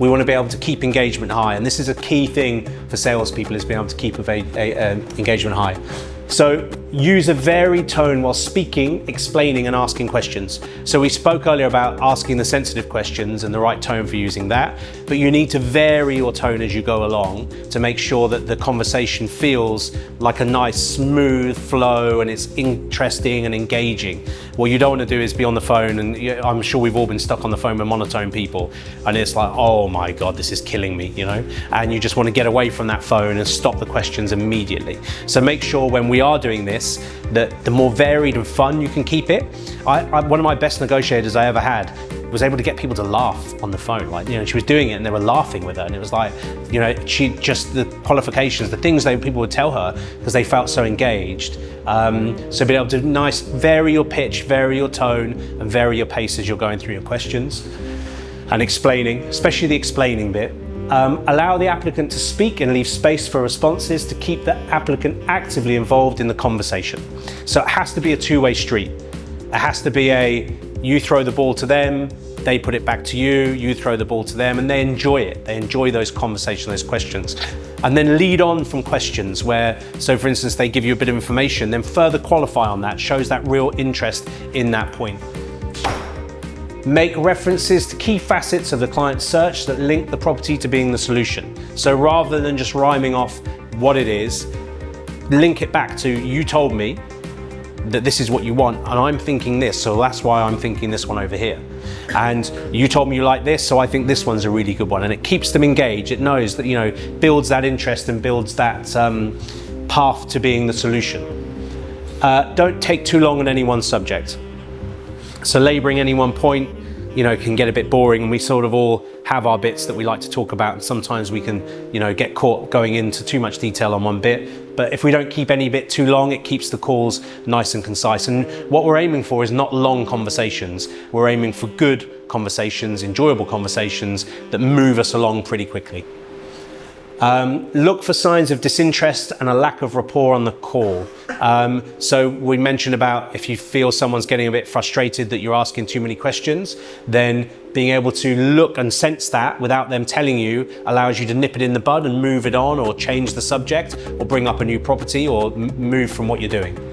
we want to be able to keep engagement high. And this is a key thing for salespeople, is being able to keep engagement high. So use a varied tone while speaking, explaining and asking questions. So we spoke earlier about asking the sensitive questions and the right tone for using that, but you need to vary your tone as you go along to make sure that the conversation feels like a nice smooth flow and it's interesting and engaging. What you don't want to do is be on the phone, and I'm sure we've all been stuck on the phone with monotone people, and it's like, oh my God, this is killing me, and you just want to get away from that phone and stop the questions immediately. So make sure when we are doing this, that the more varied and fun you can keep it. One of my best negotiators I ever had was able to get people to laugh on the phone. Like, she was doing it and they were laughing with her, and it was like, she just, the qualifications, the things people would tell her because they felt so engaged. So being able to vary your pitch, vary your tone, and vary your pace as you're going through your questions and explaining, especially the explaining bit. Allow the applicant to speak and leave space for responses to keep the applicant actively involved in the conversation. So it has to be a two-way street. It has to be you throw the ball to them, they put it back to you, you throw the ball to them, and they enjoy it. They enjoy those conversations, those questions. And then lead on from questions so for instance, they give you a bit of information, then further qualify on that, shows that real interest in that point. Make references to key facets of the client's search that link the property to being the solution. So rather than just rhyming off what it is, link it back to, you told me that this is what you want, and I'm thinking this, so that's why I'm thinking this one over here. And you told me you like this, so I think this one's a really good one. And it keeps them engaged. It knows that, builds that interest and builds that path to being the solution. Don't take too long on any one subject. So laboring any one point, can get a bit boring, and we sort of all have our bits that we like to talk about, and sometimes we can, get caught going into too much detail on one bit. But if we don't keep any bit too long, it keeps the calls nice and concise. And what we're aiming for is not long conversations. We're aiming for good conversations, enjoyable conversations that move us along pretty quickly. Look for signs of disinterest and a lack of rapport on the call. So we mentioned about if you feel someone's getting a bit frustrated that you're asking too many questions, then being able to look and sense that without them telling you allows you to nip it in the bud and move it on, or change the subject, or bring up a new property, or move from what you're doing.